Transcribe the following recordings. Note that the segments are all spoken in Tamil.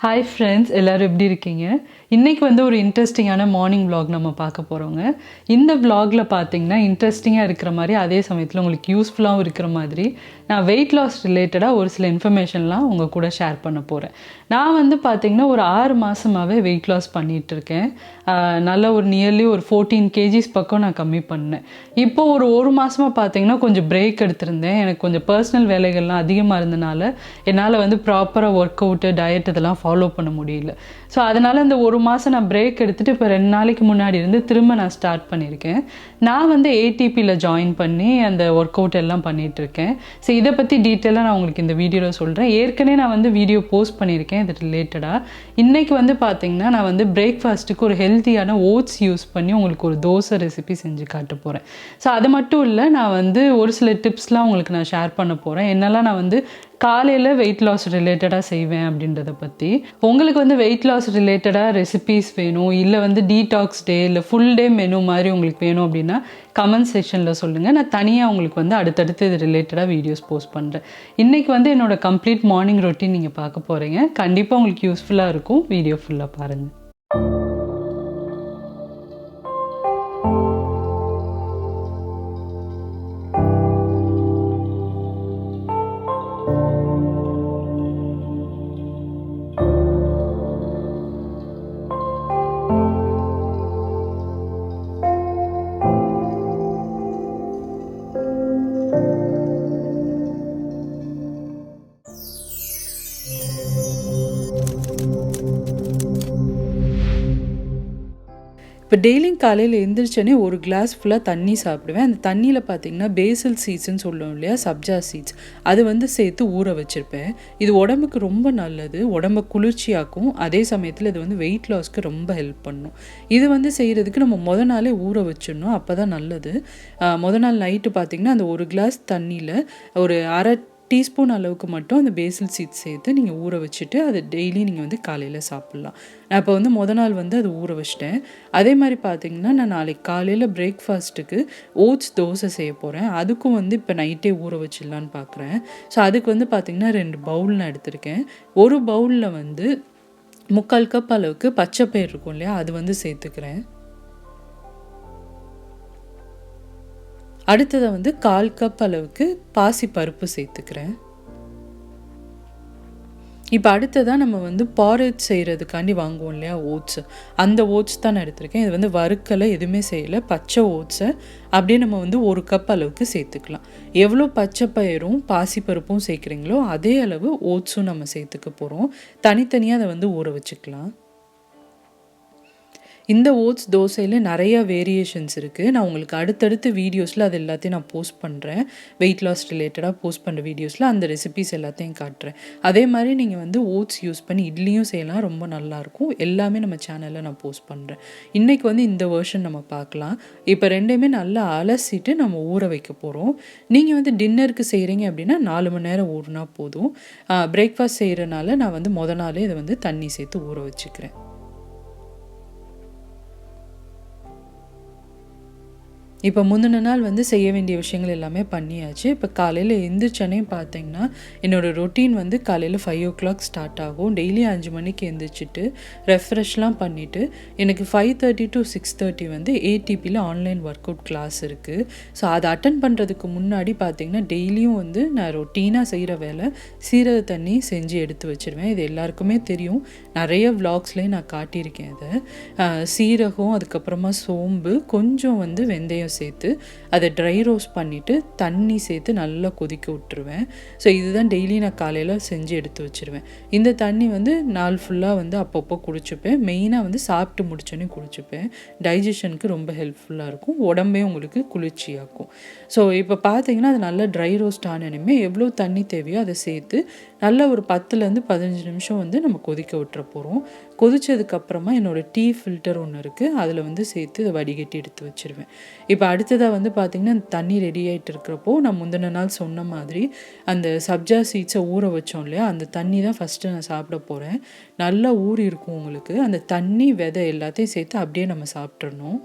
ஹாய் ஃப்ரெண்ட்ஸ், எல்லோரும் எப்படி இருக்கீங்க? இன்றைக்கி வந்து ஒரு இன்ட்ரெஸ்டிங்கான மார்னிங் vlog நம்ம பார்க்க போகிறோங்க. இந்த vlogல பார்த்தீங்கன்னா இன்ட்ரெஸ்டிங்காக இருக்கிற மாதிரி அதே சமயத்தில் உங்களுக்கு யூஸ்ஃபுல்லாகவும் இருக்கிற மாதிரி நான் வெயிட் லாஸ் ரிலேட்டடாக ஒரு சில இன்ஃபர்மேஷன்லாம் உங்கள் கூட ஷேர் பண்ண போகிறேன். நான் வந்து பார்த்திங்கன்னா ஒரு 6 மாதமாகவே வெயிட் லாஸ் பண்ணிகிட்ருக்கேன். நல்ல ஒரு நியர்லி ஒரு 14 kgs பக்கம் நான் கம்மி பண்ணேன். இப்போது ஒரு மாதமாக பார்த்திங்கன்னா கொஞ்சம் பிரேக் எடுத்திருந்தேன். எனக்கு கொஞ்சம் பர்சனல் வேலைகள்லாம் அதிகமாக இருந்தனால என்னால் வந்து ப்ராப்பராக ஒர்க் அவுட்டு டயட் இதெல்லாம் ஃபாலோ பண்ண முடியல. ஸோ அதனால் இந்த ஒரு மாதம் நான் பிரேக் எடுத்துகிட்டு இப்போ 2 நாளைக்கு முன்னாடி இருந்து திரும்ப நான் ஸ்டார்ட் பண்ணியிருக்கேன். நான் வந்து ஏடிபியில் ஜாயின் பண்ணி அந்த ஒர்க் அவுட் எல்லாம் பண்ணிகிட்ருக்கேன். ஸோ இதை பற்றி டீட்டெயிலாக நான் உங்களுக்கு இந்த வீடியோவில் சொல்கிறேன். ஏற்கனவே நான் வந்து வீடியோ போஸ்ட் பண்ணியிருக்கேன் இது ரிலேட்டடாக. இன்றைக்கி வந்து பார்த்திங்கன்னா நான் வந்து பிரேக்ஃபாஸ்ட்டுக்கு ஒரு ஹெல்த்தியான ஓட்ஸ் யூஸ் பண்ணி உங்களுக்கு ஒரு தோசை ரெசிபி செஞ்சு காட்ட போகிறேன். ஸோ அது மட்டும் இல்லை, நான் வந்து ஒரு சில டிப்ஸ்லாம் உங்களுக்கு நான் ஷேர் பண்ண போகிறேன். என்னெல்லாம் நான் வந்து காலையில் வெயிட் லாஸ் ரிலேட்டடாக செய்வேன் அப்படின்றத பற்றி. உங்களுக்கு வந்து வெயிட் லாஸ் ரிலேட்டடாக ரெசிபீஸ் வேணும், இல்லை வந்து டீடாக்ஸ் டே இல்லை ஃபுல் டே மெனு மாதிரி உங்களுக்கு வேணும் அப்படின்னா கமெண்ட் செக்ஷனில் சொல்லுங்கள். நான் தனியாக உங்களுக்கு வந்து அடுத்தடுத்து இது ரிலேட்டடாக வீடியோஸ் போஸ்ட் பண்ணுறேன். இன்றைக்கி வந்து என்னோடய கம்ப்ளீட் மார்னிங் ரொட்டீன் நீங்கள் பார்க்க போகிறீங்க. கண்டிப்பாக உங்களுக்கு யூஸ்ஃபுல்லாக இருக்கும். வீடியோ ஃபுல்லாக பாருங்கள். இப்போ டெய்லியும் காலையில் எழுந்திரிச்சோன்னே ஒரு கிளாஸ் ஃபுல்லாக தண்ணி சாப்பிடுவேன். அந்த தண்ணியில் பார்த்திங்கன்னா பேசல் சீட்ஸ்ன்னு சொல்லுவோம் இல்லையா, சப்ஜா சீட்ஸ், அது வந்து சேர்த்து ஊற வச்சுருப்பேன். இது உடம்புக்கு ரொம்ப நல்லது, உடம்பை குளிர்ச்சியாக்கும். அதே சமயத்தில் இது வந்து வெயிட் லாஸ்க்கு ரொம்ப ஹெல்ப் பண்ணும். இது வந்து செய்கிறதுக்கு நம்ம நாளே ஊற வச்சிடணும், அப்போ தான் நல்லது. நாள் நைட்டு பார்த்திங்கன்னா அந்த ஒரு கிளாஸ் தண்ணியில் ஒரு அரை டீஸ்பூன் அளவுக்கு மட்டும் அந்த பேசில் சீட்ஸ் சேர்த்து நீங்கள் ஊற வச்சுட்டு அது டெய்லி நீங்கள் வந்து காலையில் சாப்பிட்லாம். நான் இப்போ வந்து நாள் வந்து அது ஊற வச்சிட்டேன். அதே மாதிரி பார்த்திங்கன்னா நான் நாளைக்கு காலையில் பிரேக்ஃபாஸ்ட்டுக்கு ஓட்ஸ் தோசை செய்ய போகிறேன். அதுக்கும் வந்து இப்போ நைட்டே ஊற வச்சிடலான்னு பார்க்குறேன். ஸோ அதுக்கு வந்து பார்த்திங்கன்னா 2 பவுல் நான் எடுத்திருக்கேன். ஒரு பவுலில் வந்து 3/4 கப் அளவுக்கு பச்சை பயிறு இருக்கும் இல்லையா, அது வந்து சேர்த்துக்கிறேன். அடுத்ததை வந்து 1/4 கப் அளவுக்கு பாசி பருப்பு சேர்த்துக்கிறேன். இப்போ அடுத்ததாக நம்ம வந்து பாரேஜ் செய்கிறதுக்காண்டி வாங்குவோம் இல்லையா ஓட்ஸ், அந்த ஓட்ஸ் தான் நான் எடுத்திருக்கேன். இது வந்து வறுக்கலை, எதுவுமே செய்யலை, பச்சை ஓட்ஸை அப்படியே நம்ம வந்து 1 கப் அளவுக்கு சேர்த்துக்கலாம். எவ்வளோ பச்சை பயிரும் பாசிப்பருப்பும் சேர்க்குறீங்களோ அதே அளவு ஓட்ஸும் நம்ம சேர்த்துக்க போகிறோம். தனித்தனியாக அதை வந்து ஊற வச்சுக்கலாம். இந்த ஓட்ஸ் தோசையில் நிறையா வேரியேஷன்ஸ் இருக்குது. நான் உங்களுக்கு அடுத்தடுத்த வீடியோஸில் அது எல்லாத்தையும் நான் போஸ்ட் பண்ணுறேன். வெயிட் லாஸ் ரிலேட்டடாக போஸ்ட் பண்ணுற வீடியோஸில் அந்த ரெசிபீஸ் எல்லாத்தையும் காட்டுறேன். அதே மாதிரி நீங்கள் வந்து ஓட்ஸ் யூஸ் பண்ணி இட்லியும் செய்யலாம், ரொம்ப நல்லாயிருக்கும். எல்லாமே நம்ம சேனலில் நான் போஸ்ட் பண்ணுறேன். இன்றைக்கி வந்து இந்த வெர்ஷன் நம்ம பார்க்கலாம். இப்போ ரெண்டையுமே நல்லா அலசிட்டு நம்ம ஊற வைக்க போகிறோம். நீங்கள் வந்து டின்னருக்கு செய்கிறீங்க அப்படின்னா 4 மணி நேரம் ஊறினா போதும். பிரேக்ஃபாஸ்ட் செய்கிறனால நான் வந்து நாளே இதை வந்து தண்ணி சேர்த்து ஊற வச்சுக்கிறேன். இப்போ முந்தின நாள் வந்து செய்ய வேண்டிய விஷயங்கள் எல்லாமே பண்ணியாச்சு. இப்போ காலையில் எழுந்திரிச்சோன்னே பார்த்தீங்கன்னா என்னோடய ரொட்டீன் வந்து காலையில் 5 o'clock ஸ்டார்ட் ஆகும். டெய்லி 5 மணிக்கு எழுந்திரிச்சிட்டு ரெஃப்ரெஷ்லாம் பண்ணிவிட்டு எனக்கு 5:30 to 6:30 வந்து ஏடிபியில் ஆன்லைன் ஒர்க் அவுட் கிளாஸ் இருக்குது. ஸோ அதை அட்டன் பண்ணுறதுக்கு முன்னாடி பார்த்திங்கன்னா டெய்லியும் வந்து நான் ரொட்டீனாக செய்கிற வேலை சீரக தண்ணி செஞ்சு எடுத்து வச்சுருவேன். இது எல்லாருக்குமே தெரியும், நிறைய விளாக்ஸ்லேயும் நான் காட்டியிருக்கேன். அதை சீரகம், அதுக்கப்புறமா சோம்பு, கொஞ்சம் வந்து வெந்தயம் சேர்த்து அதை ட்ரை ரோஸ்ட் பண்ணிவிட்டு தண்ணி சேர்த்து நல்லா கொதிக்க விட்டுருவேன். ஸோ இதுதான் டெய்லி நான் காலையில் செஞ்சு எடுத்து வச்சுருவேன். இந்த தண்ணி வந்து நாள் ஃபுல்லாக வந்து அப்பப்போ குடிச்சுப்பேன். மெயினாக வந்து சாப்பிட்டு முடிச்சோன்னே குடிச்சுப்பேன். டைஜஷனுக்கு ரொம்ப ஹெல்ப்ஃபுல்லாக இருக்கும், உடம்பே உங்களுக்கு குளிர்ச்சியாக்கும். ஸோ இப்போ பார்த்தீங்கன்னா அது நல்லா ட்ரை ரோஸ்ட் ஆனனுமே எவ்வளோ தண்ணி தேவையோ அதை சேர்த்து நல்லா ஒரு 10-15 நிமிஷம் வந்து நம்ம கொதிக்க விட்டுற போகிறோம். கொதித்ததுக்கப்புறமா என்னோடய டீ ஃபில்டர் ஒன்று இருக்குது, அதில் வந்து சேர்த்து இதை வடிகட்டி எடுத்து வச்சுருவேன். இப்போ அடுத்ததாக வந்து பார்த்திங்கன்னா அந்த தண்ணி ரெடி ஆகிட்டு இருக்கிறப்போ நான் முந்தின நாள் சொன்ன மாதிரி அந்த சப்ஜா சீட்ஸை ஊற வச்சோம் இல்லையா, அந்த தண்ணி தான் ஃபஸ்ட்டு நான் சாப்பிட போகிறேன். நல்லா ஊறி இருக்கும் உங்களுக்கு. அந்த தண்ணி விதை எல்லாத்தையும் சேர்த்து அப்படியே நம்ம சாப்பிட்றணும்.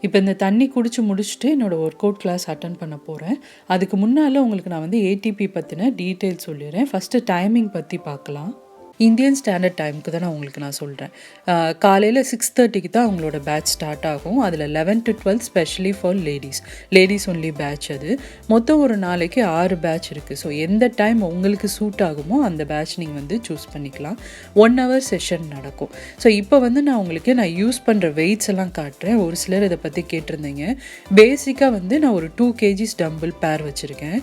இப்போ இந்த தண்ணி குடிச்சு முடிச்சுட்டு என்னோடய ஒர்க் அவுட் கிளாஸ் அட்டன் பண்ண போகிறேன். அதுக்கு முன்னால் உங்களுக்கு நான் வந்து ஏடிபி பற்றின டீட்டெயில்ஸ் சொல்லிடுறேன். ஃபஸ்ட்டு டைமிங் பற்றி பார்க்கலாம். இந்தியன் ஸ்டாண்டர்ட் டைமுக்கு தான் உங்களுக்கு நான் சொல்கிறேன். காலையில் 6:30க்கு தான் அவங்களோட பேட்ச் ஸ்டார்ட் ஆகும். அதில் 11 to 12 specially for ladies only batch. அது மொத்தம் ஒரு நாளைக்கு 6 பேட்ச் இருக்குது. ஸோ எந்த டைம் உங்களுக்கு சூட் ஆகுமோ அந்த பேட்ச் நீங்கள் வந்து சூஸ் பண்ணிக்கலாம். 1 hour செஷன் நடக்கும். ஸோ இப்போ வந்து நான் யூஸ் பண்ணுற வெயிட்ஸ் எல்லாம் காட்டுறேன். ஒரு சிலர் இதை பற்றி கேட்டிருந்தீங்க. பேசிக்காக வந்து நான் ஒரு 2 kgs டம்பிள் பேர் வச்சுருக்கேன்.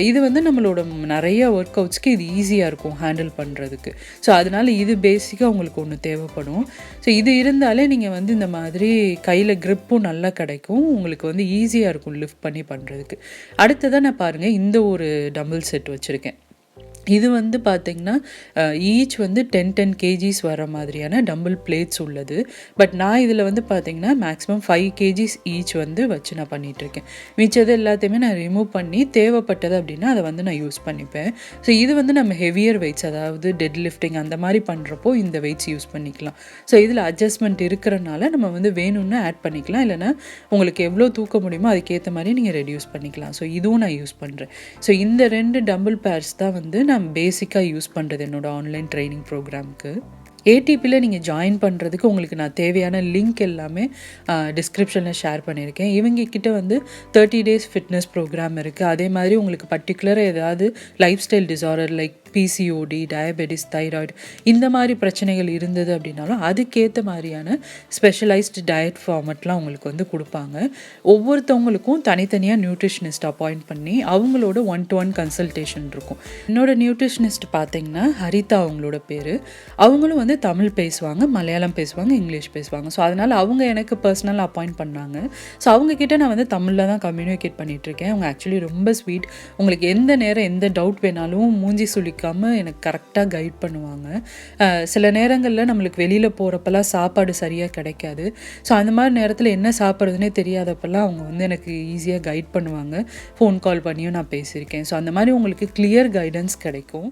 இது வந்து நம்மளோட நிறைய ஒர்க் அவுட்ஸ்க்கு இது ஈஸியாக இருக்கும் ஹேண்டில் பண்ணுறதுக்கு. ஸோ அதனால் இது பேசிக்காக உங்களுக்கு ஒன்று தேவைப்படும். ஸோ இது இருந்தாலே நீங்கள் வந்து இந்த மாதிரி கையில் க்ரிப்பும் நல்லா கிடைக்கும். உங்களுக்கு வந்து ஈஸியாக இருக்கும் லிஃப்ட் பண்ணி பண்ணுறதுக்கு. அடுத்ததான் நான் பாருங்கள் இந்த ஒரு டம்பிள் செட் வச்சுருக்கேன். இது வந்து பார்த்திங்கன்னா ஈச் வந்து 10 kgs வர மாதிரியான டம்பிள் பிளேட்ஸ் உள்ளது. பட் நான் இதில் வந்து பார்த்திங்கன்னா மேக்ஸிமம் 5 kgs ஈச் வந்து வச்சு நான் பண்ணிகிட்ருக்கேன். மிச்சது எல்லாத்தையுமே நான் ரிமூவ் பண்ணி தேவைப்பட்டது அப்படின்னா அதை வந்து நான் யூஸ் பண்ணிப்பேன். ஸோ இது வந்து நம்ம ஹெவியர் வெயிட்ஸ், அதாவது டெட் லிஃப்டிங் அந்த மாதிரி பண்ணுறப்போ இந்த வெயிட்ஸ் யூஸ் பண்ணிக்கலாம். ஸோ இதில் அட்ஜஸ்ட்மெண்ட் இருக்கிறனால நம்ம வந்து வேணும்னா ஆட் பண்ணிக்கலாம், இல்லைனா உங்களுக்கு எவ்வளோ தூக்க முடியுமோ அதுக்கேற்ற மாதிரி நீங்கள் ரெடியூஸ் பண்ணிக்கலாம். ஸோ இதுவும் நான் யூஸ் பண்ணுறேன். ஸோ இந்த 2 டம்பிள் பேர்ஸ் தான் வந்து நான் பேசிக்காக யூஸ் பண்ணுறது என்னோடய ஆன்லைன் ட்ரைனிங் ப்ரோக்ராமுக்கு. ஏடிபியில் நீங்கள் ஜாயின் பண்ணுறதுக்கு உங்களுக்கு நான் தேவையான லிங்க் எல்லாமே டிஸ்கிரிப்ஷனில் ஷேர் பண்ணியிருக்கேன். இவங்கக்கிட்ட வந்து 30 days ஃபிட்னஸ் ப்ரோக்ராம் இருக்குது. அதே மாதிரி உங்களுக்கு பர்டிகுலராக ஏதாவது life style disorder like PCOD, diabetes, thyroid இந்த மாதிரி பிரச்சனைகள் இருந்தது அப்படின்னாலும் அதுக்கேற்ற மாதிரியான ஸ்பெஷலைஸ்டு டயட் ஃபார்மெட்லாம் உங்களுக்கு வந்து கொடுப்பாங்க. ஒவ்வொருத்தவங்களுக்கும் தனித்தனியாக நியூட்ரிஷனிஸ்ட் அப்பாயிண்ட் பண்ணி அவங்களோட 1-to-1 கன்சல்டேஷன் இருக்கும். என்னோட நியூட்ரிஷனிஸ்ட் பார்த்தீங்கன்னா ஹரிதா அவங்களோட பேர். அவங்களும் வந்து தமிழ் பேசுவாங்க, மலையாளம் பேசுவாங்க, இங்கிலீஷ் பேசுவாங்க. ஸோ அதனால் அவங்க எனக்கு பர்சனலாக அப்பாயிண்ட் பண்ணாங்க. ஸோ அவங்கக்கிட்ட நான் வந்து தமிழில் தான் கம்யூனிகேட் பண்ணிகிட்ருக்கேன். அவங்க ஆக்சுவலி ரொம்ப ஸ்வீட். உங்களுக்கு எந்த நேரம் எந்த டவுட் வேணாலும் மூஞ்சி சுளிக்காமல் எனக்கு கரெக்டாக கைட் பண்ணுவாங்க. சில நேரங்களில் நம்மளுக்கு வெளியில் போகிறப்பெல்லாம் சாப்பாடு சரியாக கிடைக்காது. ஸோ அந்த மாதிரி நேரத்தில் என்ன சாப்பிட்றதுனே தெரியாதப்பெல்லாம் அவங்க வந்து எனக்கு ஈஸியாக கைட் பண்ணுவாங்க. ஃபோன் கால் பண்ணியும் நான் பேசியிருக்கேன். ஸோ அந்த மாதிரி உங்களுக்கு கிளியர் கைடன்ஸ் கிடைக்கும்.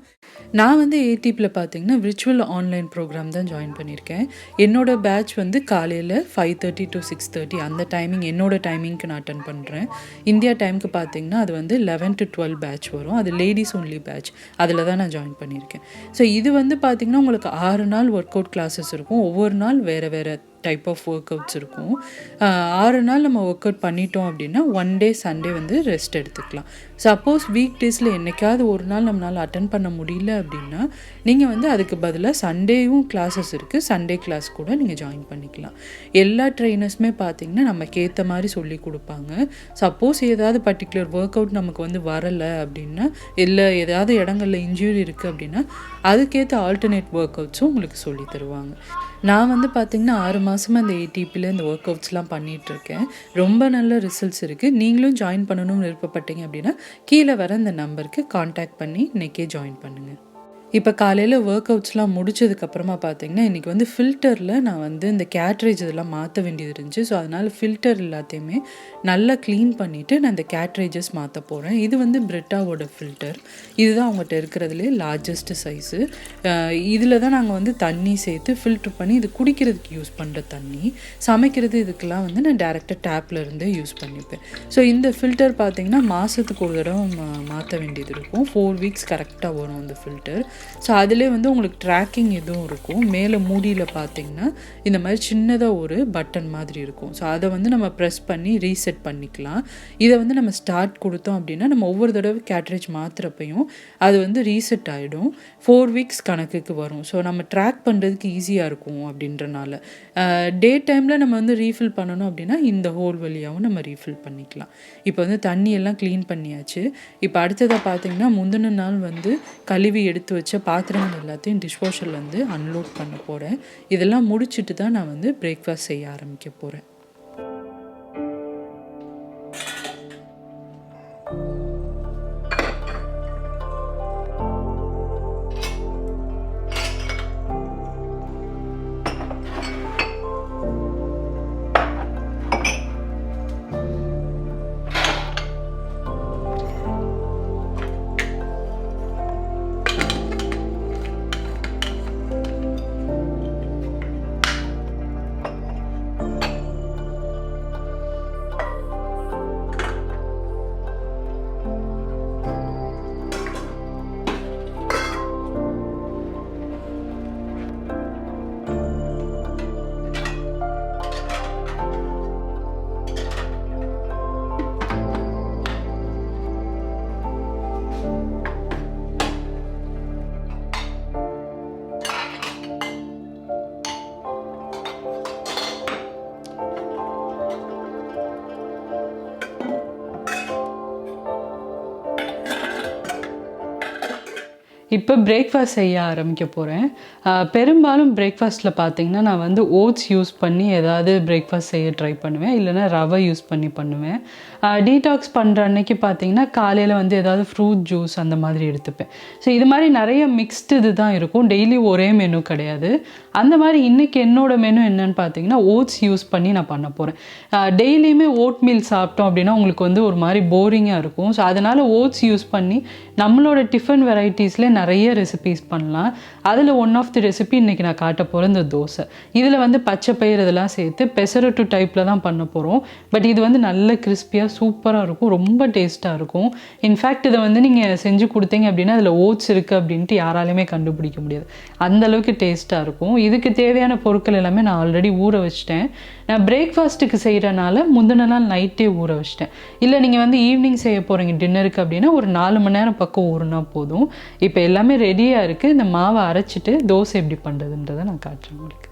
நான் வந்து ஏடிபியில் பார்த்தீங்கன்னா விர்ச்சுவல் ஆன்லைன் ப்ரோக்ராம் தான் ஜாயின் பண்ணியிருக்கேன். என்னோட பேட்ச் வந்து காலையில் 5:30 to 6:30 அந்த டைமிங் என்னோட டைமிங்க்கு நான் அட்டன் பண்ணுறேன். இந்தியா டைமுக்கு பார்த்தீங்கன்னா அது வந்து 11 to 12 பேட்ச் வரும். அது லேடிஸ் ஒன்லி பேட்ச். அதில் தான் நான் ஜாயின் பண்ணியிருக்கேன். ஸோ இது வந்து பார்த்திங்கன்னா உங்களுக்கு 6 நாள் ஒர்க் அவுட் கிளாஸஸ் இருக்கும். ஒவ்வொரு நாள் வேறு டைப் ஆஃப் ஒர்க் அவுட்ஸ் இருக்கும். 6 நாள் நம்ம ஒர்க் அவுட் பண்ணிட்டோம் அப்படின்னா 1 day சண்டே வந்து ரெஸ்ட் எடுத்துக்கலாம். சப்போஸ் வீக் டேஸில் என்றைக்காவது ஒரு நாள் நம்மளால் அட்டன் பண்ண முடியல அப்படின்னா நீங்கள் வந்து அதுக்கு பதிலாக சண்டேவும் கிளாஸஸ் இருக்குது, சண்டே கிளாஸ் கூட நீங்கள் ஜாயின் பண்ணிக்கலாம். எல்லா ட்ரெயினர்ஸுமே பார்த்திங்கன்னா நமக்கு ஏற்ற மாதிரி சொல்லி கொடுப்பாங்க. சப்போஸ் ஏதாவது பர்டிகுலர் ஒர்க் அவுட் நமக்கு வந்து வரலை அப்படின்னா, இல்லை ஏதாவது இடங்களில் இன்ஜுரி இருக்குது அப்படின்னா அதுக்கேற்ற ஆல்டர்னேட் ஒர்க் அவுட்ஸும் உங்களுக்கு சொல்லி தருவாங்க. நான் வந்து பார்த்திங்கன்னா 6 மாதமாக இந்த ஏடிபியில் இந்த ஒர்க் அவுட்ஸ்லாம் பண்ணிகிட்ருக்கேன். ரொம்ப நல்ல ரிசல்ட்ஸ் இருக்குது. நீங்களும் ஜாயின் பண்ணணும்னு விருப்பப்பட்டீங்க அப்படின்னா கீழே வர இந்த நம்பருக்கு காண்டாக்ட் பண்ணி இன்றைக்கே ஜாயின் பண்ணுங்கள். இப்போ காலையில் ஒர்க் அவுட்ஸ்லாம் முடிச்சதுக்கப்புறமா பார்த்தீங்கன்னா இன்றைக்கி வந்து ஃபில்டரில் நான் வந்து இந்த கேட்ரேஜ் இதெல்லாம் மாற்ற வேண்டியது இருந்துச்சு. ஸோ அதனால் ஃபில்டர் எல்லாத்தையுமே நல்லா க்ளீன் பண்ணிவிட்டு நான் இந்த கேட்ரேஜஸ் மாற்ற போகிறேன். இது வந்து பிரிட்டாவோட ஃபில்டர். இதுதான் அவங்ககிட்ட இருக்கிறதுலே லார்ஜஸ்ட் சைஸு. இதில் தான் நாங்கள் வந்து தண்ணி சேர்த்து ஃபில்ட்ரு பண்ணி இது குடிக்கிறதுக்கு யூஸ் பண்ணுற தண்ணி. சமைக்கிறது இதுக்கெல்லாம் வந்து நான் டேரெக்டாக டேப்பில் இருந்தே யூஸ் பண்ணிப்பேன். ஸோ இந்த ஃபில்டர் பார்த்திங்கன்னா மாதத்துக்கு ஒரு தடவை மாற்ற வேண்டியது இருக்கும். 4 weeks கரெக்டாக வரும் அந்த ஃபில்டர். ஸோ அதிலே வந்து உங்களுக்கு ட்ராக்கிங் எதுவும் இருக்கும். மேலே மூடியில் பார்த்தீங்கன்னா இந்த மாதிரி சின்னதாக ஒரு பட்டன் மாதிரி இருக்கும். ஸோ அதை வந்து நம்ம ப்ரெஸ் பண்ணி ரீசெட் பண்ணிக்கலாம். இதை வந்து நம்ம ஸ்டார்ட் கொடுத்தோம் அப்படின்னா நம்ம ஒவ்வொரு தடவை கேட்ரேஜ் மாற்றுறப்பையும் அது வந்து ரீசெட் ஆகிடும். 4 weeks கணக்குக்கு வரும். ஸோ நம்ம ட்ராக் பண்ணுறதுக்கு ஈஸியாக இருக்கும் அப்படின்றனால டே டைமில் நம்ம வந்து ரீஃபில் பண்ணணும் அப்படின்னா இந்த ஹோல் வழியாகவும் நம்ம ரீஃபில் பண்ணிக்கலாம். இப்போ வந்து தண்ணியெல்லாம் க்ளீன் பண்ணியாச்சு. இப்போ அடுத்ததாக பார்த்தீங்கன்னா முந்தின நாள் வந்து கழுவி எடுத்து வச்ச பாத்திரங்கள் எல்லாத்தையும் டிஷ்வாஷரில் வந்து அன்லோட் பண்ண போகிறேன். இதெல்லாம் முடிச்சுட்டு தான் நான் வந்து பிரேக்ஃபாஸ்ட் செய்ய ஆரம்பிக்க போகிறேன். இப்போ பிரேக்ஃபாஸ்ட் செய்ய ஆரம்பிக்க போகிறேன். பெரும்பாலும் பிரேக்ஃபாஸ்ட்டில் பார்த்தீங்கன்னா நான் வந்து ஓட்ஸ் யூஸ் பண்ணி ஏதாவது பிரேக்ஃபாஸ்ட் செய்ய ட்ரை பண்ணுவேன், இல்லைனா ரவை யூஸ் பண்ணி பண்ணுவேன். டீடாக்ஸ் பண்ணுற அன்னைக்கு பார்த்தீங்கன்னா காலையில் வந்து ஏதாவது ஃப்ரூட் ஜூஸ் அந்த மாதிரி எடுத்துப்பேன். ஸோ இது மாதிரி நிறைய மிக்ஸ்டு இது தான் இருக்கும், டெய்லி ஒரே மெனு கிடையாது. அந்த மாதிரி இன்றைக்கி என்னோடய மெனு என்னன்னு பார்த்தீங்கன்னா ஓட்ஸ் யூஸ் பண்ணி நான் பண்ண போகிறேன். டெய்லியுமே ஓட் மீல் சாப்பிட்டோம் அப்படின்னா உங்களுக்கு வந்து ஒரு மாதிரி போரிங்காக இருக்கும். ஸோ அதனால் ஓட்ஸ் யூஸ் பண்ணி நம்மளோட டிஃபன் வெரைட்டிஸில் நிறைய ரெசிபீஸ் பண்ணலாம். அதில் ஒன் ஆஃப் தி ரெசிபி இன்றைக்கி நான் காட்ட போகிறேன் இந்த தோசை. இதில் வந்து பச்சை பயிர் இதெல்லாம் சேர்த்து பெசரட்டு டைப்பில் தான் பண்ண போகிறோம். பட் இது வந்து நல்ல கிறிஸ்பியாக சூப்பராக இருக்கும், ரொம்ப டேஸ்ட்டாக இருக்கும். இன்ஃபேக்ட் இதை வந்து நீங்கள் செஞ்சு கொடுத்தீங்க அப்படின்னா அதில் ஓட்ஸ் இருக்குது அப்படின்ட்டு யாராலையுமே கண்டுபிடிக்க முடியாது, அந்தளவுக்கு டேஸ்ட்டாக இருக்கும். இதுக்கு தேவையான பொருட்கள் எல்லாமே நான் ஆல்ரெடி ஊற வச்சிட்டேன். நான் பிரேக்ஃபாஸ்ட்டுக்கு செய்கிறனால முந்தின நாள் நைட்டே ஊற வச்சிட்டேன். இல்லை நீங்கள் வந்து ஈவினிங் செய்ய போகிறீங்க டின்னருக்கு அப்படின்னா ஒரு 4 மணி நேரம் பக்கம் ஊறுனா போதும். இப்போ எல்லாமே ரெடியாக இருக்குது. இந்த மாவை அரைச்சிட்டு தோசை எப்படி பண்ணுறதுன்றதை நான் காட்டுறேன் உங்களுக்கு.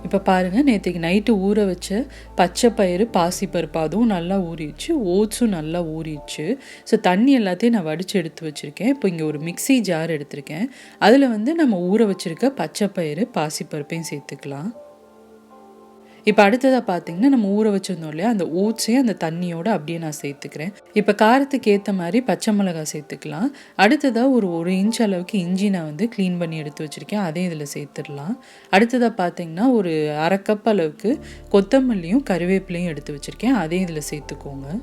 இப்போ பாருங்கள், நேற்றுக்கு நைட்டு ஊற வச்ச பச்சை பயிறு பாசிப்பருப்பு அதுவும் நல்லா ஊறிடுச்சு, ஓட்ஸும் நல்லா ஊறிடுச்சு. ஸோ தண்ணி எல்லாத்தையும் நான் வடித்து எடுத்து வச்சுருக்கேன். இப்போ இங்கே ஒரு மிக்ஸி ஜார் எடுத்திருக்கேன். அதில் வந்து நம்ம ஊற வச்சுருக்க பச்சை பயிறு பாசிப்பருப்பையும் சேர்த்துக்கலாம். இப்போ அடுத்ததாக பார்த்தீங்கன்னா நம்ம ஊற வச்சுருந்தோம் இல்லையா, அந்த ஓட்ஸையும் அந்த தண்ணியோடு அப்படியே நான் சேர்த்துக்கிறேன். இப்போ காரத்துக்கு ஏற்ற மாதிரி பச்சை மிளகாய் சேர்த்துக்கலாம். அடுத்ததாக ஒரு இன்ச் அளவுக்கு இஞ்சி நான் வந்து க்ளீன் பண்ணி எடுத்து வச்சுருக்கேன், அதையும் இதில் சேர்த்துடலாம். அடுத்ததாக பார்த்தீங்கன்னா ஒரு 1/2 கப் அளவுக்கு கொத்தமல்லியும் கருவேப்பிலையும் எடுத்து வச்சுருக்கேன், அதையும் இதில் சேர்த்துக்கோங்க.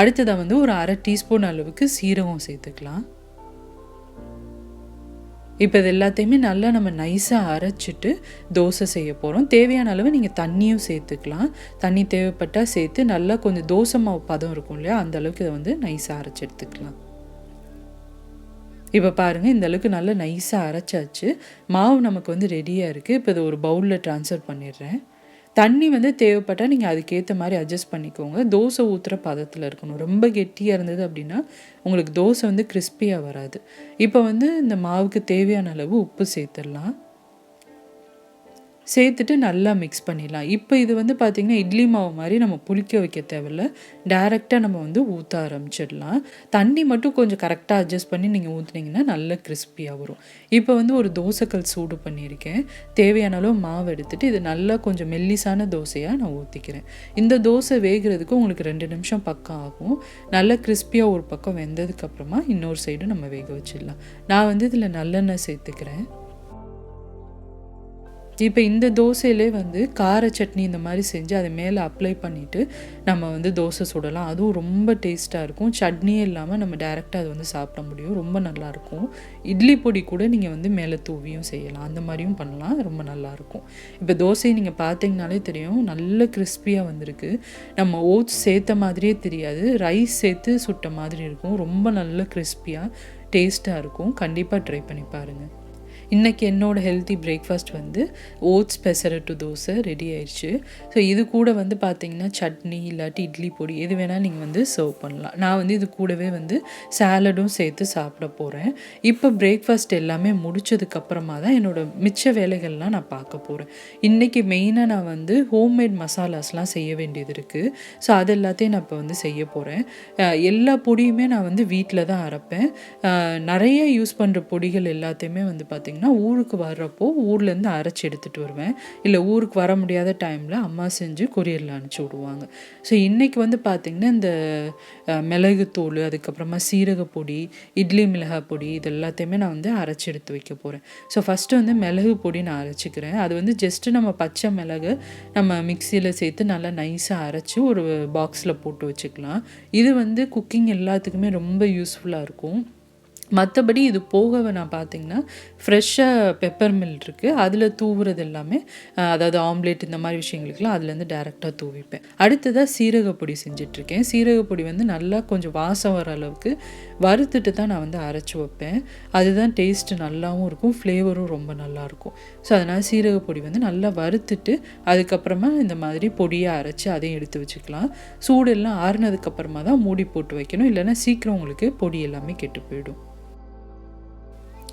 அடுத்ததாக வந்து ஒரு 1/2 டீஸ்பூன் அளவுக்கு சீரகம் சேர்த்துக்கலாம். இப்போ இது எல்லாத்தையுமே நல்லா நம்ம நைஸாக அரைச்சிட்டு தோசை செய்ய போகிறோம். தேவையான அளவு நீங்கள் தண்ணியும் சேர்த்துக்கலாம். தண்ணி தேவைப்பட்டால் சேர்த்து நல்லா கொஞ்சம் தோசை மாவு பதம் இருக்கும் இல்லையா, அந்த அளவுக்கு இதை வந்து நைஸாக அரைச்சி எடுத்துக்கலாம். இப்போ பாருங்கள், இந்த அளவுக்கு நல்லா நைஸாக அரைச்சாச்சு. மாவு நமக்கு வந்து ரெடியாக இருக்குது. இப்போ இதை ஒரு பவுலில் ட்ரான்ஸ்ஃபர் பண்ணிடுறேன். தண்ணி வந்து தேவைப்பட்டால் நீங்கள் அதுக்கேற்ற மாதிரி அட்ஜஸ்ட் பண்ணிக்கோங்க. தோசை ஊற்றுற பதத்தில் இருக்கணும். ரொம்ப கெட்டியாக இருந்தது அப்படின்னா உங்களுக்கு தோசை வந்து கிறிஸ்பியாக வராது. இப்போ வந்து இந்த மாவுக்கு தேவையான அளவு உப்பு சேர்த்துடலாம். சேர்த்துட்டு நல்லா மிக்ஸ் பண்ணிடலாம். இப்போ இது வந்து பார்த்திங்கன்னா இட்லி மாவு மாதிரி நம்ம புளிக்க வைக்க தேவையில்ல, டைரெக்டாக நம்ம வந்து ஊற்ற ஆரம்பிச்சிடலாம். தண்ணி மட்டும் கொஞ்சம் கரெக்டாக அட்ஜஸ்ட் பண்ணி நீங்கள் ஊற்றுனீங்கன்னா நல்ல கிறிஸ்பியாக வரும். இப்போ வந்து ஒரு தோசைக்கல் சூடு பண்ணியிருக்கேன். தேவையான அளவு மாவு எடுத்துகிட்டு இது நல்லா கொஞ்சம் மெல்லிசான தோசையாக நான் ஊற்றிக்கிறேன். இந்த தோசை வேகிறதுக்கு உங்களுக்கு 2 நிமிஷம் பக்கம் ஆகும். நல்லா கிறிஸ்பியாக ஒரு பக்கம் வெந்ததுக்கப்புறமா இன்னொரு சைடு நம்ம வேக வச்சிடலாம். நான் வந்து இதில் நல்லெண்ணெய் சேர்த்துக்கிறேன். இப்போ இந்த தோசையிலே வந்து கார சட்னி இந்த மாதிரி செஞ்சு அதை மேலே அப்ளை பண்ணிவிட்டு நம்ம வந்து தோசை சுடலாம். அதுவும் ரொம்ப டேஸ்ட்டாக இருக்கும். சட்னியே இல்லாமல் நம்ம டைரெக்டாக அதை வந்து சாப்பிட முடியும், ரொம்ப நல்லாயிருக்கும். இட்லி பொடி கூட நீங்கள் வந்து மேலே தூவியும் செய்யலாம், அந்த மாதிரியும் பண்ணலாம், ரொம்ப நல்லாயிருக்கும். இப்போ தோசையை நீங்கள் பார்த்தீங்கனாலே தெரியும் நல்ல கிறிஸ்பியாக வந்திருக்கு. நம்ம ஓட்ஸ் சேர்த்த மாதிரியே தெரியாது, ரைஸ் சேர்த்து சுட்ட மாதிரி இருக்கும். ரொம்ப நல்ல கிறிஸ்பியாக டேஸ்ட்டாக இருக்கும். கண்டிப்பாக ட்ரை பண்ணி பாருங்கள். இன்றைக்கி என்னோடய ஹெல்த்தி பிரேக்ஃபாஸ்ட் வந்து ஓட்ஸ் பெசரட்டு தோசை ரெடி ஆயிடுச்சு. ஸோ இது கூட வந்து பார்த்திங்கன்னா சட்னி இல்லாட்டி இட்லி பொடி எது வேணாலும் நீங்கள் வந்து சர்வ் பண்ணலாம். நான் வந்து இது கூடவே வந்து சாலடும் சேர்த்து சாப்பிட போகிறேன். இப்போ பிரேக்ஃபாஸ்ட் எல்லாமே முடிச்சதுக்கப்புறமா தான் என்னோடய மிச்ச வேலைகள்லாம் நான் பார்க்க போகிறேன். இன்றைக்கி மெயினாக நான் வந்து ஹோம்மேட் மசாலாஸ்லாம் செய்ய வேண்டியது இருக்குது. ஸோ அது எல்லாத்தையும் நான் இப்போ வந்து செய்ய போகிறேன். எல்லா பொடியுமே நான் வந்து வீட்டில் தான் அரைப்பேன். நிறைய யூஸ் பண்ணுற பொடிகள் எல்லாத்தையுமே வந்து பார்த்திங்கன்னா ஊருக்கு வர்றப்போ ஊர்லேருந்து அரைச்சி எடுத்துகிட்டு வருவேன். இல்லை ஊருக்கு வர முடியாத டைமில் அம்மா செஞ்சு கொரியரில் அனுப்பிச்சி விடுவாங்க. ஸோ இன்றைக்கி வந்து பார்த்திங்கன்னா இந்த மிளகுத்தூள், அதுக்கப்புறமா சீரகப்பொடி, இட்லி மிளகாய் பொடி இது எல்லாத்தையுமே நான் வந்து அரைச்சி எடுத்து வைக்க போகிறேன். ஸோ ஃபஸ்ட்டு வந்து மிளகு பொடி நான் அரைச்சிக்கிறேன். அது வந்து ஜஸ்ட்டு நம்ம பச்சை மிளகு நம்ம மிக்சியில் சேர்த்து நல்லா நைஸாக அரைச்சி ஒரு பாக்ஸில் போட்டு வச்சுக்கலாம். இது வந்து குக்கிங் எல்லாத்துக்குமே ரொம்ப யூஸ்ஃபுல்லாக இருக்கும். மற்றபடி இது போக நான் பார்த்திங்கன்னா ஃப்ரெஷ்ஷாக பெப்பர் மில் இருக்குது, அதில் தூவுறது எல்லாமே அதாவது ஆம்லேட் இந்த மாதிரி விஷயங்களுக்குலாம் அதுலேருந்து டேரெக்டாக தூவிப்பேன். அடுத்ததாக சீரகப்பொடி செஞ்சிட்ருக்கேன். சீரகப்பொடி வந்து நல்லா கொஞ்சம் வாசம் வர அளவுக்கு வறுத்துட்டு தான் நான் வந்து அரைச்சி வைப்பேன். அதுதான் டேஸ்ட்டு நல்லாவும் இருக்கும், ஃப்ளேவரும் ரொம்ப நல்லாயிருக்கும். ஸோ அதனால் சீரகப்பொடி வந்து நல்லா வறுத்துட்டு அதுக்கப்புறமா இந்த மாதிரி பொடியாக அரைச்சி அதையும் எடுத்து வச்சுக்கலாம். சூடெல்லாம் ஆறுனதுக்கப்புறமா தான் மூடி போட்டு வைக்கணும், இல்லைன்னா சீக்கிரம் உங்களுக்கு பொடி எல்லாமே கெட்டு போயிடும்.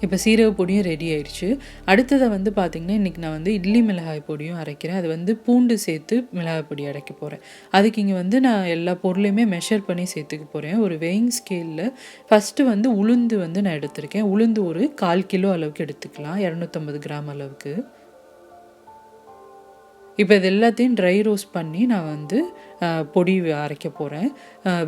இப்போ சீரக பொடியும் ரெடி ஆயிடுச்சு. அடுத்ததை வந்து பார்த்திங்கன்னா இன்றைக்கி நான் வந்து இட்லி மிளகாய் பொடியும் அரைக்கிறேன். அது வந்து பூண்டு சேர்த்து மிளகாய் பொடி அரைக்க போகிறேன். அதுக்கு இங்கே வந்து நான் எல்லா பொருளையுமே மெஷர் பண்ணி சேர்த்துக்க போகிறேன். ஒரு வெயிங் ஸ்கேலில் ஃபஸ்ட்டு வந்து உளுந்து வந்து நான் எடுத்திருக்கேன். உளுந்து ஒரு 1/4 கிலோ அளவுக்கு எடுத்துக்கலாம், 250 கிராம் அளவுக்கு. இப்போ இது எல்லாத்தையும் ட்ரை ரோஸ்ட் பண்ணி நான் வந்து பொடி அரைக்க போகிறேன்.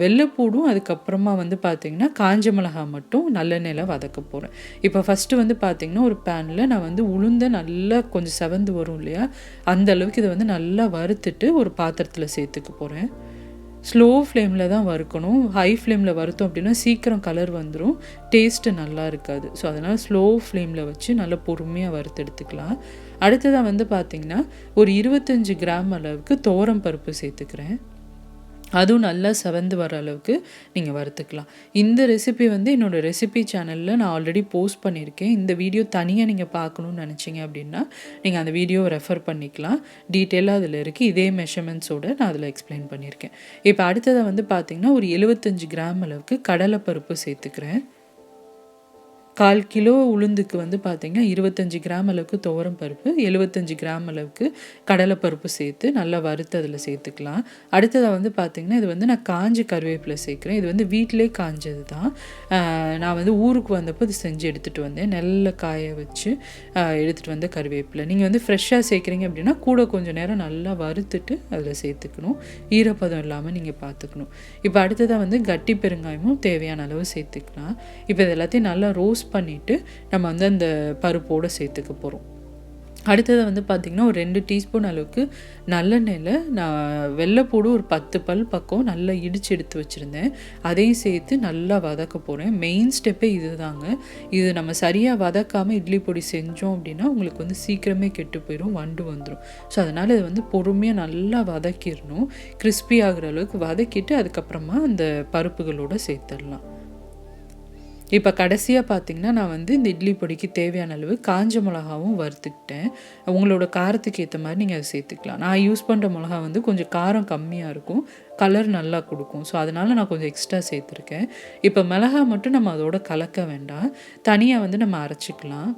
வெள்ளைப்பூடும் அதுக்கப்புறமா வந்து பார்த்திங்கன்னா காஞ்ச மிளகாய் மட்டும் நல்லெண்ணெயில் வதக்க போகிறேன். இப்போ ஃபஸ்ட்டு வந்து பார்த்திங்கன்னா ஒரு பேனில் நான் வந்து உளுந்த நல்லா கொஞ்சம் செவந்து வரும் இல்லையா, அந்த அளவுக்கு இதை வந்து நல்லா வறுத்துட்டு ஒரு பாத்திரத்தில் சேர்த்துக்க போகிறேன். ஸ்லோ ஃப்ளேமில் தான் வறுக்கணும். ஹை ஃப்ளேமில் வறுத்தோம் அப்படின்னா சீக்கிரம் கலர் வந்துடும், டேஸ்ட்டு நல்லா இருக்காது. ஸோ அதனால் ஸ்லோ ஃப்ளேமில் வச்சு நல்லா பொறுமையாக வறுத்து எடுத்துக்கலாம். அடுத்ததாக வந்து பார்த்திங்கன்னா ஒரு 25 கிராம் அளவுக்கு துவரம் பருப்பு சேர்த்துக்கிறேன். அதுவும் நல்லா செவந்து வர அளவுக்கு நீங்கள் வறுத்துக்கலாம். இந்த ரெசிபி வந்து என்னோடய ரெசிபி சேனலில் நான் ஆல்ரெடி போஸ்ட் பண்ணியிருக்கேன். இந்த வீடியோ தனியாக நீங்கள் பார்க்கணுன்னு நினச்சிங்க அப்படின்னா நீங்கள் அந்த வீடியோவை ரெஃபர் பண்ணிக்கலாம். டீட்டெயிலாக அதில் இருக்குது. இதே மெஷர்மெண்ட்ஸோடு நான் அதில் எக்ஸ்பிளைன் பண்ணியிருக்கேன். இப்போ அடுத்ததை வந்து பார்த்திங்கன்னா ஒரு 75 கிராம் அளவுக்கு கடலைப்பருப்பு சேர்த்துக்கிறேன். 1/4 கிலோ உளுந்துக்கு வந்து பார்த்திங்கன்னா 25 கிராம் அளவுக்கு துவரம் பருப்பு, 75 கிராம் அளவுக்கு கடலைப்பருப்பு சேர்த்து நல்லா வறுத்து அதில் சேர்த்துக்கலாம். அடுத்ததாக வந்து பார்த்திங்கன்னா இது வந்து நான் காஞ்ச கருவேப்பிலை சேர்க்குறேன். இது வந்து வீட்டிலே காஞ்சது தான். நான் வந்து ஊருக்கு வந்தப்போ இது செஞ்சு எடுத்துகிட்டு வந்தேன். நல்ல காய வச்சு எடுத்துகிட்டு வந்த கருவேப்பிலை. நீங்கள் வந்து ஃப்ரெஷ்ஷாக சேர்க்குறீங்க அப்படின்னா கூட கொஞ்சம் நேரம் நல்லா வறுத்துட்டு அதில் சேர்த்துக்கணும். ஈரப்பதம் இல்லாமல் நீங்கள் பார்த்துக்கணும். இப்போ அடுத்ததாக வந்து கட்டி பெருங்காயமும் தேவையான அளவு சேர்த்துக்கலாம். இப்போ இது எல்லாத்தையும் நல்லா ரோஸ்ட் பண்ணிவிட்டு நம்ம வந்து அந்த பருப்போடு சேர்த்துக்க போகிறோம். அடுத்தது வந்து பார்த்திங்கன்னா ஒரு 2 டீஸ்பூன் அளவுக்கு நல்லெண்ணெயில் நான் வெள்ளைப்பூடு ஒரு 10 பல் பக்கம் நல்லா இடித்து எடுத்து வச்சுருந்தேன். அதையும் சேர்த்து நல்லா வதக்க போகிறேன். மெயின் ஸ்டெப்பே இது தாங்க. இது நம்ம சரியாக வதக்காமல் இட்லி பொடி செஞ்சோம் அப்படின்னா உங்களுக்கு வந்து சீக்கிரமே கெட்டு போயிடும், வண்டு வந்துடும். ஸோ அதனால் இது வந்து பொறுமையாக நல்லா வதக்கிடணும். கிறிஸ்பி ஆகிற அளவுக்கு வதக்கிட்டு அதுக்கப்புறமா அந்த பருப்புகளோடு சேர்த்துடலாம். இப்போ கடைசியாக பார்த்திங்கன்னா நான் வந்து இந்த இட்லி பொடிக்கு தேவையான அளவு காஞ்ச மிளகாவும் வறுத்துக்கிட்டேன். உங்களோட காரத்துக்கு ஏற்ற மாதிரி நீங்கள் அதை சேர்த்துக்கலாம். நான் யூஸ் பண்ணுற மிளகா வந்து கொஞ்சம் காரம் கம்மியாக இருக்கும், கலர் நல்லா கொடுக்கும். ஸோ அதனால் நான் கொஞ்சம் எக்ஸ்ட்ரா சேர்த்துருக்கேன். இப்போ மிளகா மட்டும் நம்ம அதோட கலக்க வேண்டாம், தனியாக வந்து நம்ம அரைச்சிக்கலாம்.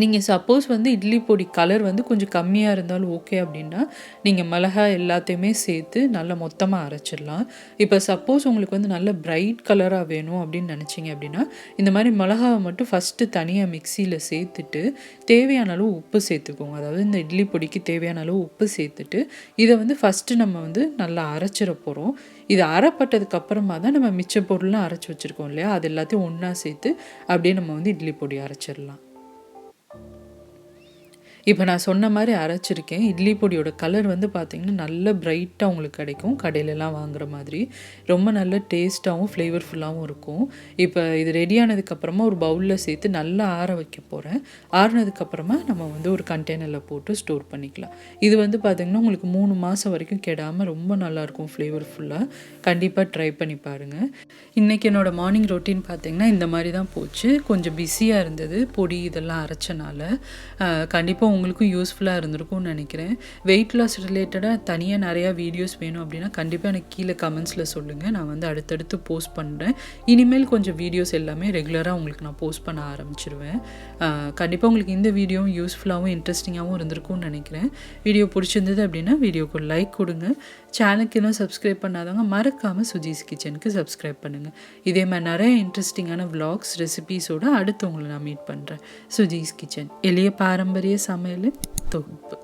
நீங்கள் சப்போஸ் வந்து இட்லி பொடி கலர் வந்து கொஞ்சம் கம்மியாக இருந்தாலும் ஓகே அப்படின்னா நீங்கள் மிளகாய் எல்லாத்தையுமே சேர்த்து நல்லா மொத்தமாக அரைச்சிடலாம். இப்போ சப்போஸ் உங்களுக்கு வந்து நல்ல பிரைட் கலராக வேணும் அப்படின்னு நினச்சிங்க அப்படின்னா இந்த மாதிரி மிளகாவை மட்டும் ஃபஸ்ட்டு தனியாக மிக்சியில் சேர்த்துட்டு தேவையான அளவு உப்பு சேர்த்துக்கோங்க. அதாவது இந்த இட்லி பொடிக்கு தேவையான அளவு உப்பு சேர்த்துட்டு இதை வந்து ஃபஸ்ட்டு நம்ம வந்து நல்லா அரைச்சிட போகிறோம். இது அரைப்பட்டதுக்கு அப்புறமா தான் நம்ம மிச்ச பொருள்லாம் அரைச்சி வச்சுருக்கோம் இல்லையா, அது எல்லாத்தையும் ஒன்றா சேர்த்து அப்படியே நம்ம வந்து இட்லி பொடி அரைச்சிடலாம். இப்போ நான் சொன்ன மாதிரி அரைச்சிருக்கேன். இட்லி பொடியோட கலர் வந்து பார்த்திங்கன்னா நல்ல பிரைட்டாக உங்களுக்கு கிடைக்கும், கடையிலலாம் வாங்குற மாதிரி. ரொம்ப நல்ல டேஸ்ட்டாகவும் ஃப்ளேவர்ஃபுல்லாகவும் இருக்கும். இப்போ இது ரெடியானதுக்கப்புறமா ஒரு பவுலில் சேர்த்து நல்லா ஆற வைக்க போகிறேன். ஆறினதுக்கப்புறமா நம்ம வந்து ஒரு கண்டெய்னரில் போட்டு ஸ்டோர் பண்ணிக்கலாம். இது வந்து பார்த்திங்கன்னா உங்களுக்கு 3 மாதம் வரைக்கும் கெடாமல் ரொம்ப நல்லாயிருக்கும், ஃப்ளேவர்ஃபுல்லாக. கண்டிப்பாக ட்ரை பண்ணி பாருங்கள். இன்றைக்கி என்னோடய மார்னிங் ரொட்டீன் பார்த்திங்கன்னா இந்த மாதிரி தான் போச்சு. கொஞ்சம் பிஸியாக இருந்தது, பொடி இதெல்லாம் அரைச்சனால. கண்டிப்பாக உங்களுக்கும் யூஸ்ஃபுல்லாக இருந்திருக்கும்னு நினைக்கிறேன். வெயிட் லாஸ் ரிலேட்டடாக தனியாக நிறையா வீடியோஸ் வேணும் அப்படின்னா கண்டிப்பாக எனக்கு கீழே கமெண்ட்ஸில் சொல்லுங்கள். நான் வந்து அடுத்தடுத்து போஸ்ட் பண்ணுறேன். இனிமேல் கொஞ்சம் வீடியோஸ் எல்லாமே ரெகுலராக உங்களுக்கு நான் போஸ்ட் பண்ண ஆரம்பிச்சிருவேன். கண்டிப்பாக உங்களுக்கு இந்த வீடியோவும் யூஸ்ஃபுல்லாகவும் இன்ட்ரெஸ்டிங்காகவும் இருந்திருக்கும்னு நினைக்கிறேன். வீடியோ பிடிச்சிருந்தது அப்படின்னா வீடியோக்கு லைக் கொடுங்க. சேனலுக்கு இன்னும் சப்ஸ்கிரைப் பண்ணாதவங்க மறக்காமல் சுஜிஸ் கிச்சனுக்கு சப்ஸ்கிரைப் பண்ணுங்கள். இதே மாதிரி நிறைய இன்ட்ரெஸ்டிங்கான விளாக்ஸ் ரெசிபீஸோடு அடுத்து உங்களை நான் மீட் பண்ணுறேன். சுஜிஸ் கிச்சன், எளிய பாரம்பரிய சமையலின் தொகுப்பு.